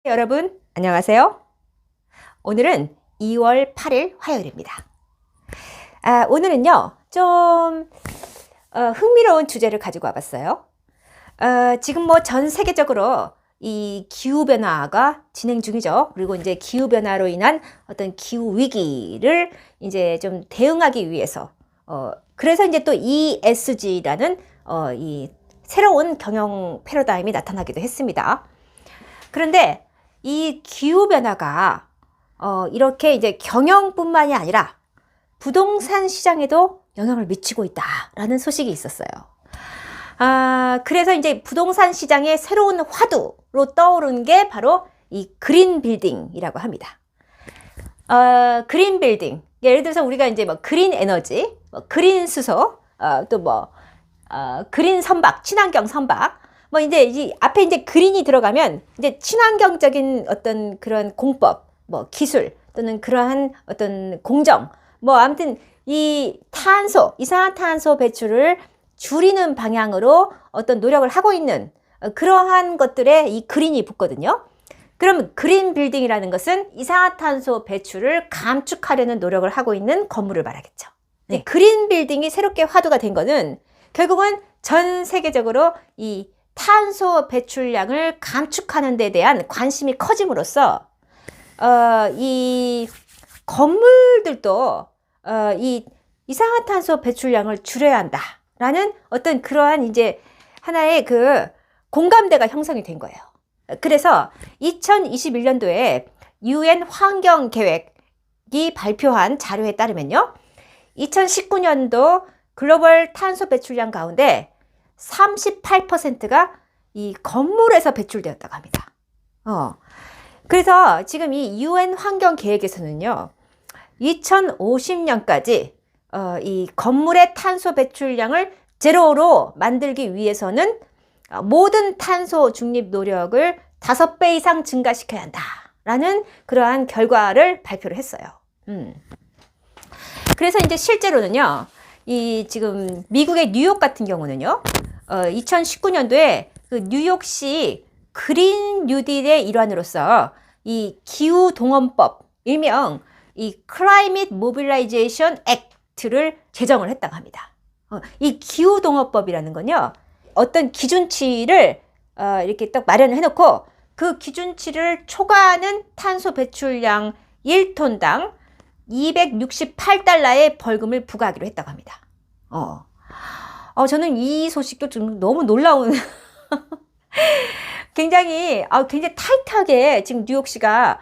여러분 안녕하세요. 오늘은 2월 8일 화요일입니다. 오늘은요 좀 흥미로운 주제를 가지고 와봤어요. 지금 뭐 전 세계적으로 이 기후변화가 진행 중이죠. 그리고 이제 기후변화로 인한 어떤 기후위기를 이제 좀 대응하기 위해서 그래서 이제 또 ESG라는 이 새로운 경영 패러다임이 나타나기도 했습니다. 그런데 이 기후변화가 이렇게 이제 경영뿐만이 아니라 부동산 시장에도 영향을 미치고 있다라는 소식이 있었어요. 그래서 이제 부동산 시장의 새로운 화두로 떠오른 게 바로 이 그린 빌딩이라고 합니다. 그린 빌딩. 예를 들어서 우리가 이제 뭐 그린 에너지, 뭐 그린 수소, 또 뭐, 그린 선박, 친환경 선박. 뭐 이제 이 앞에 이제 그린이 들어가면 이제 친환경적인 어떤 그런 공법, 뭐 기술 또는 그러한 어떤 공정, 뭐 아무튼 이 탄소, 이산화탄소 배출을 줄이는 방향으로 어떤 노력을 하고 있는 그러한 것들에 이 그린이 붙거든요. 그럼 그린 빌딩이라는 것은 이산화탄소 배출을 감축하려는 노력을 하고 있는 건물을 말하겠죠. 네. 그린 빌딩이 새롭게 화두가 된 거는 결국은 전 세계적으로 이 탄소 배출량을 감축하는 데 대한 관심이 커짐으로써 이 건물들도 이 이산화탄소 배출량을 줄여야 한다라는 어떤 그러한 이제 하나의 그 공감대가 형성이 된 거예요. 그래서 2021년도에 UN 환경 계획이 발표한 자료에 따르면요. 2019년도 글로벌 탄소 배출량 가운데 38%가 이 건물에서 배출되었다고 합니다. 그래서 지금 이 UN 환경 계획에서는요. 2050년까지 이 건물의 탄소 배출량을 제로로 만들기 위해서는 모든 탄소 중립 노력을 5배 이상 증가시켜야 한다라는 그러한 결과를 발표를 했어요. 그래서 이제 실제로는요. 이 지금 미국의 뉴욕 같은 경우는요. 2019년도에 그 뉴욕시 그린 뉴딜의 일환으로서 이 기후 동원법, 일명 이 Climate Mobilization Act를 제정을 했다고 합니다. 이 기후 동원법이라는 건요. 어떤 기준치를 이렇게 딱 마련을 해놓고 그 기준치를 초과하는 탄소 배출량 1톤당 268달러의 벌금을 부과하기로 했다고 합니다. 저는 이 소식도 좀 너무 놀라운 굉장히 타이트하게 지금 뉴욕시가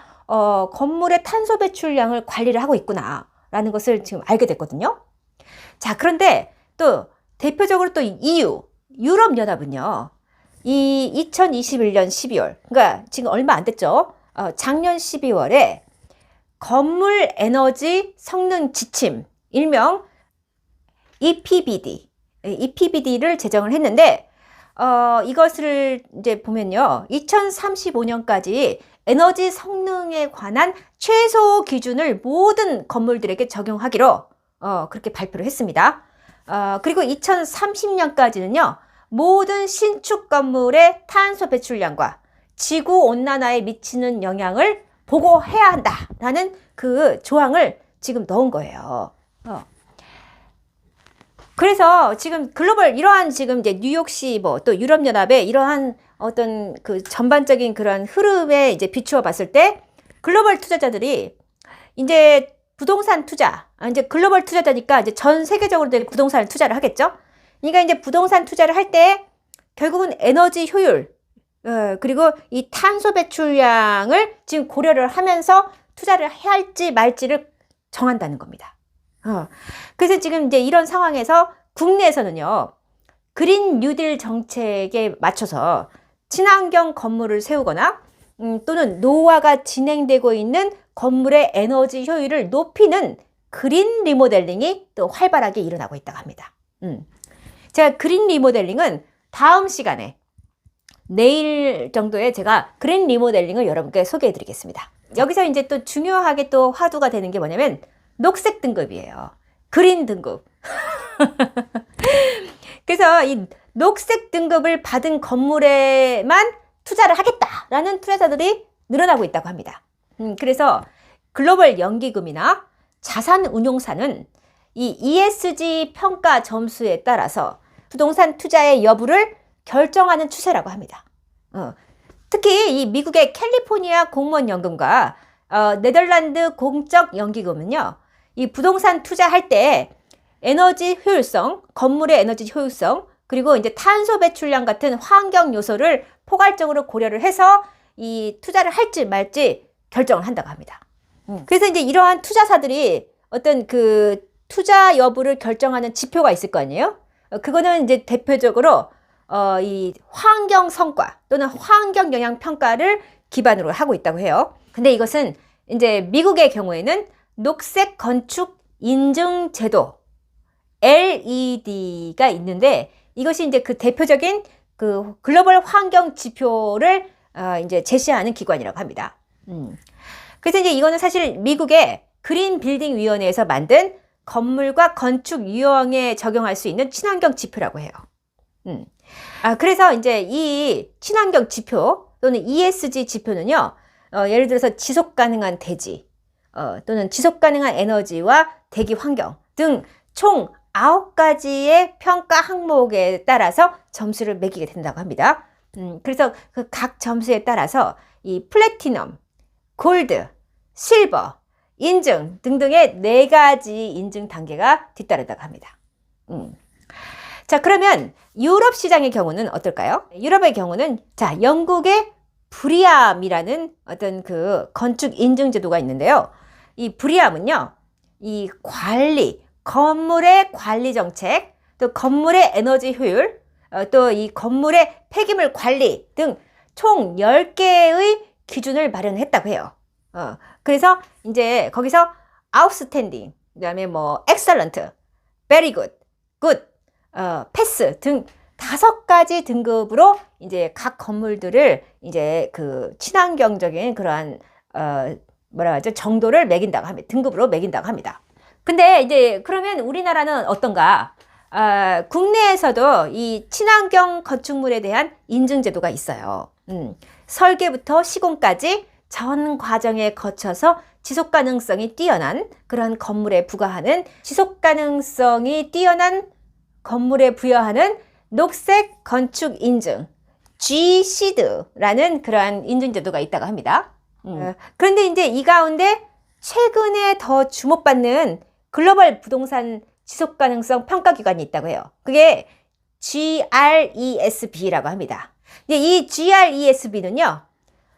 건물의 탄소 배출량을 관리를 하고 있구나라는 것을 지금 알게 됐거든요. 자, 그런데 또 대표적으로 또 EU, 유럽연합은요. 이 2021년 12월, 그러니까 지금 얼마 안 됐죠. 작년 12월에 건물 에너지 성능 지침, 일명 EPBD를 제정을 했는데, 이것을 이제 보면요. 2035년까지 에너지 성능에 관한 최소 기준을 모든 건물들에게 적용하기로, 그렇게 발표를 했습니다. 그리고 2030년까지는요. 모든 신축 건물의 탄소 배출량과 지구 온난화에 미치는 영향을 보고해야 한다라는 그 조항을 지금 넣은 거예요. 그래서 지금 글로벌 이러한 지금 이제 뉴욕시 뭐 또 유럽연합의 이러한 어떤 그 전반적인 그런 흐름에 이제 비추어 봤을 때 글로벌 투자자들이 이제 부동산 투자, 이제 글로벌 투자자니까 이제 전 세계적으로 부동산을 투자를 하겠죠. 그러니까 이제 부동산 투자를 할 때 결국은 에너지 효율, 그리고 이 탄소 배출량을 지금 고려를 하면서 투자를 해야 할지 말지를 정한다는 겁니다. 그래서 지금 이제 이런 상황에서 국내에서는요, 그린 뉴딜 정책에 맞춰서 친환경 건물을 세우거나 또는 노후화가 진행되고 있는 건물의 에너지 효율을 높이는 그린 리모델링이 또 활발하게 일어나고 있다고 합니다. 제가 그린 리모델링은 다음 시간에 내일 정도에 제가 그린 리모델링을 여러분께 소개해 드리겠습니다. 여기서 이제 또 중요하게 또 화두가 되는 게 뭐냐면 녹색 등급이에요. 그린 등급. 그래서 이 녹색 등급을 받은 건물에만 투자를 하겠다라는 투자자들이 늘어나고 있다고 합니다. 그래서 글로벌 연기금이나 자산운용사는 이 ESG 평가 점수에 따라서 부동산 투자의 여부를 결정하는 추세라고 합니다. 특히 이 미국의 캘리포니아 공무원연금과 네덜란드 공적연기금은요, 이 부동산 투자할 때 에너지 효율성, 건물의 에너지 효율성, 그리고 이제 탄소 배출량 같은 환경 요소를 포괄적으로 고려를 해서 이 투자를 할지 말지 결정을 한다고 합니다. 그래서 이제 이러한 투자사들이 어떤 그 투자 여부를 결정하는 지표가 있을 거 아니에요? 그거는 이제 대표적으로 이 환경 성과 또는 환경 영향 평가를 기반으로 하고 있다고 해요. 근데 이것은 이제 미국의 경우에는 녹색 건축 인증 제도 LED가 있는데, 이것이 이제 그 대표적인 그 글로벌 환경 지표를 이제 제시하는 기관이라고 합니다. 그래서 이제 이거는 사실 미국의 그린 빌딩 위원회에서 만든 건물과 건축 유형에 적용할 수 있는 친환경 지표라고 해요. 그래서 이제 이 친환경 지표 또는 ESG 지표는요, 예를 들어서 지속 가능한 대지, 또는 지속 가능한 에너지와 대기 환경 등 총 9가지의 평가 항목에 따라서 점수를 매기게 된다고 합니다. 그래서 그 각 점수에 따라서 이 플래티넘, 골드, 실버, 인증 등등의 4가지 인증 단계가 뒤따르다고 합니다. 자, 그러면 유럽 시장의 경우는 어떨까요? 유럽의 경우는 자, 영국의 브리암이라는 어떤 그 건축 인증 제도가 있는데요. 이 브리암은요, 이 관리, 건물의 관리 정책, 또 건물의 에너지 효율, 또 이 건물의 폐기물 관리 등 총 10개의 기준을 마련했다고 해요. 그래서 이제 거기서 아웃스탠딩, 그다음에 뭐 엑셀런트, 베리 굿, 굿, 패스 등 5가지 등급으로 이제 각 건물들을 이제 그 친환경적인 그러한 뭐라 하죠? 정도를 매긴다고 합니다. 등급으로 매긴다고 합니다. 근데 이제 그러면 우리나라는 어떤가? 국내에서도 이 친환경 건축물에 대한 인증 제도가 있어요. 설계부터 시공까지 전 과정에 거쳐서 지속 가능성이 뛰어난 그런 건물에 부과하는 지속 가능성이 뛰어난 건물에 부여하는 녹색 건축 인증 GCD라는 그러한 인증 제도가 있다고 합니다. 그런데 이제 이 가운데 최근에 더 주목받는 글로벌 부동산 지속 가능성 평가 기관이 있다고 해요. 그게 GRESB라고 합니다. 이 GRESB는요,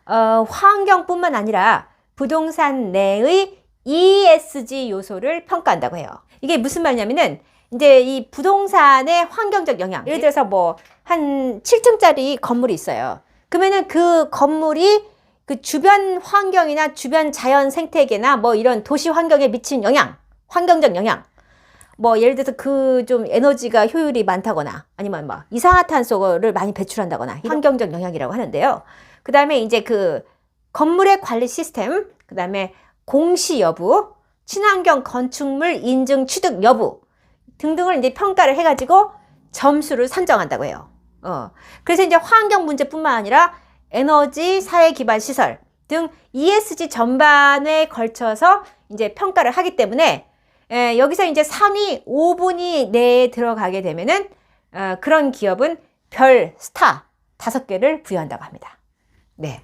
환경뿐만 아니라 부동산 내의 ESG 요소를 평가한다고 해요. 이게 무슨 말이냐면은 이제 이 부동산의 환경적 영향, 예를 들어서 뭐 한 7층짜리 건물이 있어요. 그러면은 그 건물이 그 주변 환경이나 주변 자연 생태계나 뭐 이런 도시 환경에 미친 영향, 환경적 영향, 뭐 예를 들어서 그 좀 에너지가 효율이 많다거나 아니면 뭐 이산화탄소를 많이 배출한다거나 환경적 영향이라고 하는데요. 그 다음에 이제 그 건물의 관리 시스템, 그 다음에 공시 여부, 친환경 건축물 인증 취득 여부 등등을 이제 평가를 해가지고 점수를 선정한다고 해요. 그래서 이제 환경 문제뿐만 아니라 에너지, 사회 기반 시설 등 ESG 전반에 걸쳐서 이제 평가를 하기 때문에 여기서 이제 3위, 5분위 내에 들어가게 되면은 그런 기업은 별 스타 5개를 부여한다고 합니다. 네.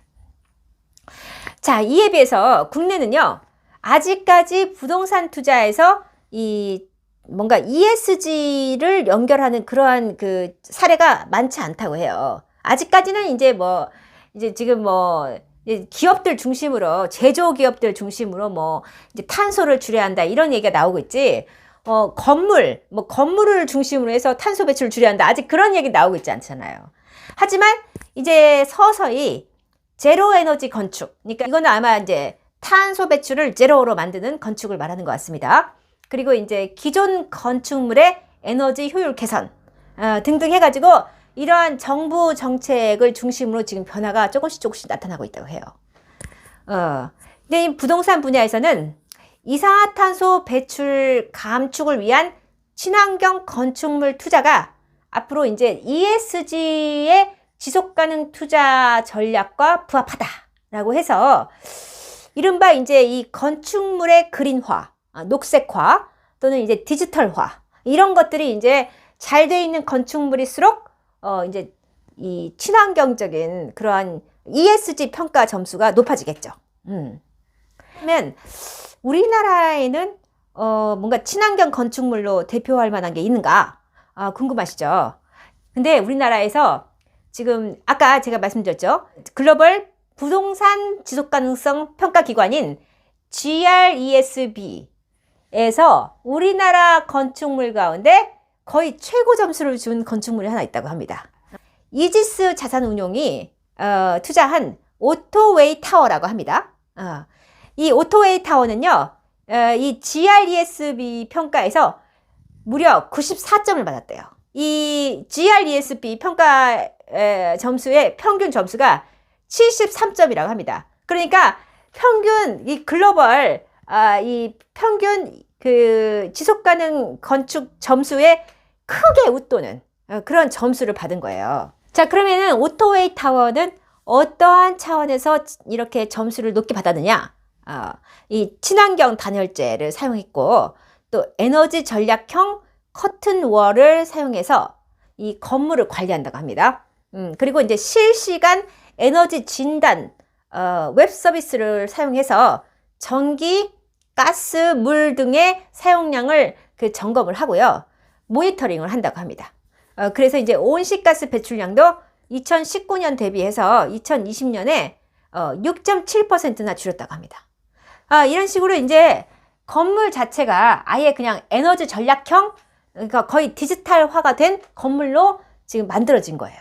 자, 이에 비해서 국내는요, 아직까지 부동산 투자에서 이 뭔가 ESG를 연결하는 그러한 그 사례가 많지 않다고 해요. 아직까지는 이제 뭐 이제 지금 뭐 기업들 중심으로, 제조기업들 중심으로 뭐 이제 탄소를 줄여야 한다 이런 얘기가 나오고 있지, 건물을 중심으로 해서 탄소 배출을 줄여야 한다, 아직 그런 얘기 나오고 있지 않잖아요. 하지만 이제 서서히 제로 에너지 건축, 그러니까 이거는 아마 이제 탄소 배출을 제로로 만드는 건축을 말하는 것 같습니다. 그리고 이제 기존 건축물의 에너지 효율 개선 등등 해가지고 이러한 정부 정책을 중심으로 지금 변화가 조금씩 나타나고 있다고 해요. 근데 이 부동산 분야에서는 이산화탄소 배출 감축을 위한 친환경 건축물 투자가 앞으로 이제 ESG의 지속가능 투자 전략과 부합하다라는 라고 해서 이른바 이제 이 건축물의 그린화, 녹색화 또는 이제 디지털화 이런 것들이 이제 잘 돼 있는 건축물일수록 이제 이 친환경적인 그러한 ESG 평가 점수가 높아지겠죠. 그러면 우리나라에는 뭔가 친환경 건축물로 대표할 만한 게 있는가? 궁금하시죠? 근데 우리나라에서 지금 아까 제가 말씀드렸죠. 글로벌 부동산 지속가능성 평가기관인 GRESB에서 우리나라 건축물 가운데 거의 최고 점수를 준 건축물이 하나 있다고 합니다. 이지스 자산운용이 투자한 오토웨이 타워라고 합니다. 이 오토웨이 타워는요, 이 GRESB 평가에서 무려 94점을 받았대요. 이 GRESB 평가 점수의 평균 점수가 73점이라고 합니다. 그러니까 평균 이 글로벌 이 평균 그 지속가능 건축 점수에 크게 웃도는 그런 점수를 받은 거예요. 자, 그러면은 오토웨이 타워는 어떠한 차원에서 이렇게 점수를 높게 받았느냐? 이 친환경 단열재를 사용했고 또 에너지 전략형 커튼월을 사용해서 이 건물을 관리한다고 합니다. 그리고 이제 실시간 에너지 진단 웹 서비스를 사용해서 전기, 가스, 물 등의 사용량을 그 점검을 하고요. 모니터링을 한다고 합니다. 그래서 이제 온실가스 배출량도 2019년 대비해서 2020년에 6.7%나 줄였다고 합니다. 이런 식으로 이제 건물 자체가 아예 그냥 에너지 전략형, 그러니까 거의 디지털화가 된 건물로 지금 만들어진 거예요.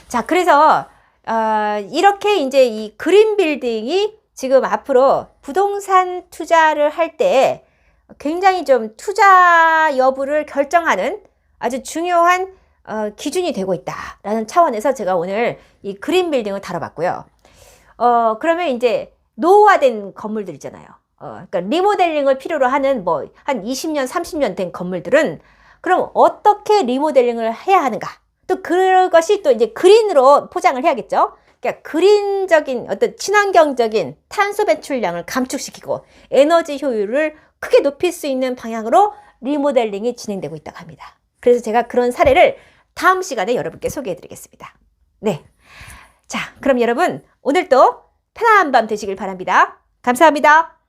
자, 그래서 이렇게 이제 이 그린 빌딩이 지금 앞으로 부동산 투자를 할 때 굉장히 좀 투자 여부를 결정하는 아주 중요한 기준이 되고 있다라는 차원에서 제가 오늘 이 그린 빌딩을 다뤄봤고요. 그러면 이제 노후화된 건물들 있잖아요. 그러니까 리모델링을 필요로 하는 뭐 한 20년, 30년 된 건물들은 그럼 어떻게 리모델링을 해야 하는가? 또 그것이 또 이제 그린으로 포장을 해야겠죠. 그러니까 그린적인 어떤 친환경적인 탄소 배출량을 감축시키고 에너지 효율을 크게 높일 수 있는 방향으로 리모델링이 진행되고 있다고 합니다. 그래서 제가 그런 사례를 다음 시간에 여러분께 소개해 드리겠습니다. 네. 자, 그럼 여러분 오늘도 편안한 밤 되시길 바랍니다. 감사합니다.